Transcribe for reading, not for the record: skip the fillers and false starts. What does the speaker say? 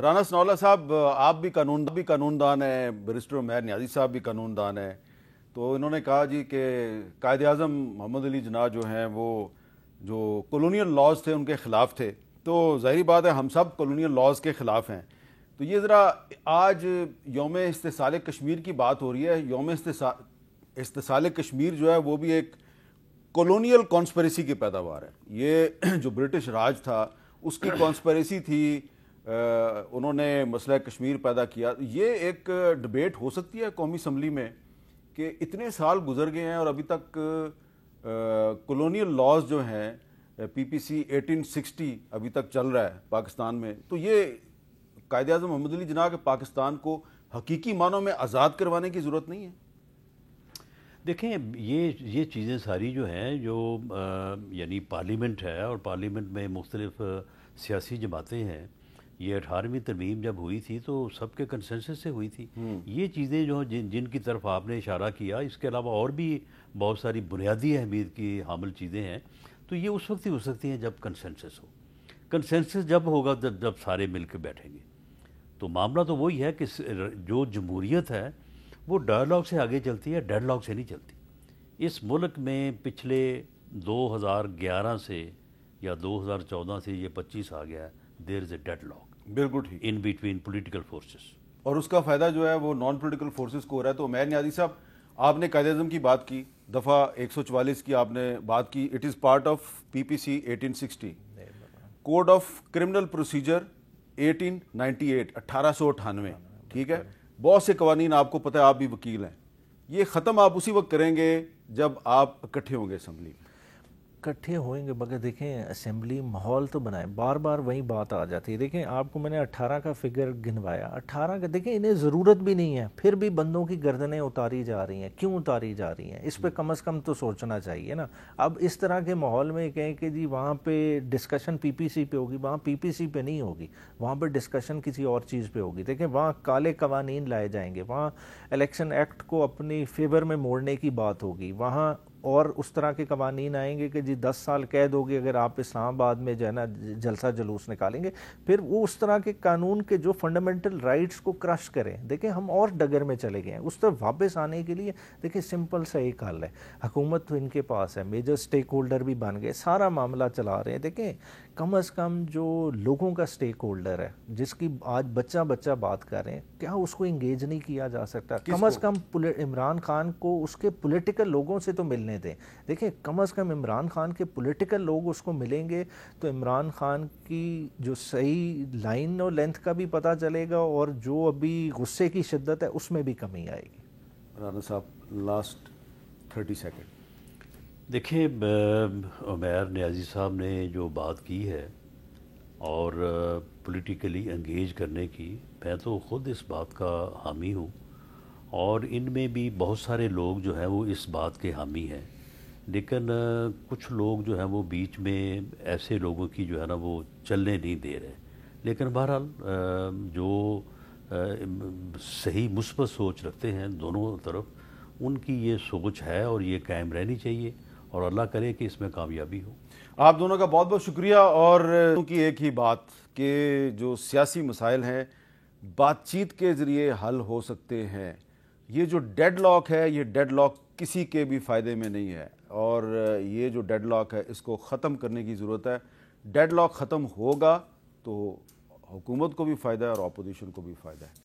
رانا ثناءاللہ صاحب، آپ بھی قانون دان ہیں، بیرسٹر عمیر نیازی صاحب بھی قانون دان ہیں، تو انہوں نے کہا جی کہ قائد اعظم محمد علی جناح جو ہیں وہ جو کولونیل لاز تھے ان کے خلاف تھے، تو ظاہری بات ہے ہم سب کولونیل لاز کے خلاف ہیں. تو یہ ذرا آج یوم استحصال کشمیر کی بات ہو رہی ہے. یوم استحصال کشمیر جو ہے وہ بھی ایک کولونیل کانسپریسی کی پیداوار ہے. یہ جو برٹش راج تھا اس کی کانسپریسی تھی، انہوں نے مسئلہ کشمیر پیدا کیا. یہ ایک ڈبیٹ ہو سکتی ہے قومی اسمبلی میں کہ اتنے سال گزر گئے ہیں اور ابھی تک کولونیل لاز جو ہیں پی پی سی 1860 ابھی تک چل رہا ہے پاکستان میں. تو یہ قائد اعظم محمد علی جناح کے پاکستان کو حقیقی معنوں میں آزاد کروانے کی ضرورت نہیں ہے؟ دیکھیں یہ چیزیں ساری جو ہیں جو یعنی پارلیمنٹ ہے اور پارلیمنٹ میں مختلف سیاسی جماعتیں ہیں. یہ 18ویں ترمیم جب ہوئی تھی تو سب کے کنسنسس سے ہوئی تھی. یہ چیزیں جو جن کی طرف آپ نے اشارہ کیا، اس کے علاوہ اور بھی بہت ساری بنیادی اہمیت کی حامل چیزیں ہیں. تو یہ اس وقت ہی ہو سکتی ہیں جب کنسنسس ہو. کنسنسس جب ہوگا جب سارے مل کے بیٹھیں گے. تو معاملہ تو وہی ہے کہ جو جمہوریت ہے وہ ڈائلاگ سے آگے چلتی ہے، ڈیڈ لاگ سے نہیں چلتی. اس ملک میں پچھلے 2011 سے یا 2014 سے یہ 25 آ گیا ہے، دیر از اے ڈیڈ لاگ بالکل ٹھیک ان بٹوین پولیٹیکل فورسز، اور اس کا فائدہ جو ہے وہ نان پولیٹیکل فورسز کو ہو رہا ہے. تو عمیر نیازی صاحب، آپ نے قائد اعظم کی بات کی، دفعہ 144 کی آپ نے بات کی. It is part of P P C 1860، code of criminal procedure 1898 1898. ٹھیک ہے، بہت سے قوانین آپ کو پتہ ہے، آپ بھی وکیل ہیں. یہ ختم آپ اسی وقت کریں گے جب آپ اکٹھے ہوں گے اسمبلی میں. اکٹھے ہوئیں گے مگر دیکھیں اسمبلی ماحول تو بنائیں. بار بار وہی بات آ جاتی ہے. دیکھیں آپ کو میں نے 18 کا فگر گنوایا، 18 کا. دیکھیں انہیں ضرورت بھی نہیں ہے، پھر بھی بندوں کی گردنیں اتاری جا رہی ہیں. کیوں اتاری جا رہی ہیں؟ اس پہ کم از کم تو سوچنا چاہیے نا. اب اس طرح کے ماحول میں کہیں کہ جی وہاں پہ ڈسکشن پی پی سی پہ ہوگی، وہاں پی پی سی پہ نہیں ہوگی، وہاں پہ ڈسکشن کسی اور چیز پہ ہوگی. دیکھیں وہاں کالے قوانین لائے جائیں گے، وہاں الیکشن ایکٹ کو اپنی فیور میں موڑنے کی بات ہوگی، وہاں اور اس طرح کے قوانین آئیں گے کہ جی 10 سال قید ہوگی اگر آپ اسلام آباد میں جو ہے نا جلسہ جلوس نکالیں گے. پھر وہ اس طرح کے قانون کے جو فنڈامنٹل رائٹس کو کرش کریں. دیکھیں ہم اور ڈگر میں چلے گئے ہیں. اس طرف واپس آنے کے لیے دیکھیں سمپل سا ایک حل ہے. حکومت تو ان کے پاس ہے، میجر سٹیک ہولڈر بھی بن گئے، سارا معاملہ چلا رہے ہیں. دیکھیں کم از کم جو لوگوں کا سٹیک ہولڈر ہے جس کی آج بچہ بات کر رہے ہیں، کیا اس کو انگیج نہیں کیا جا سکتا؟ کم از کم عمران خان کو اس کے پولیٹیکل لوگوں سے تو ملنے دیں. دیکھیں کم از کم عمران خان کے پولیٹیکل لوگ اس کو ملیں گے تو عمران خان کی جو صحیح لائن اور لینتھ کا بھی پتہ چلے گا، اور جو ابھی غصے کی شدت ہے اس میں بھی کمی آئے گی. رانا صاحب لاسٹ 30 سیکنڈ. دیکھیں عمیر نیازی صاحب نے جو بات کی ہے اور پولیٹیکلی انگیج کرنے کی، میں تو خود اس بات کا حامی ہوں، اور ان میں بھی بہت سارے لوگ جو ہیں وہ اس بات کے حامی ہیں. لیکن کچھ لوگ جو ہیں وہ بیچ میں ایسے لوگوں کی جو ہے نا وہ چلنے نہیں دے رہے. لیکن بہرحال جو صحیح مثبت سوچ رکھتے ہیں دونوں طرف، ان کی یہ سوچ ہے اور یہ قائم رہنی چاہیے، اور اللہ کرے کہ اس میں کامیابی ہو. آپ دونوں کا بہت بہت شکریہ. اور ان کی ایک ہی بات کہ جو سیاسی مسائل ہیں بات چیت کے ذریعے حل ہو سکتے ہیں. یہ جو ڈیڈ لاک ہے، یہ ڈیڈ لاک کسی کے بھی فائدے میں نہیں ہے، اور یہ جو ڈیڈ لاک ہے اس کو ختم کرنے کی ضرورت ہے. ڈیڈ لاک ختم ہوگا تو حکومت کو بھی فائدہ ہے اور اپوزیشن کو بھی فائدہ ہے.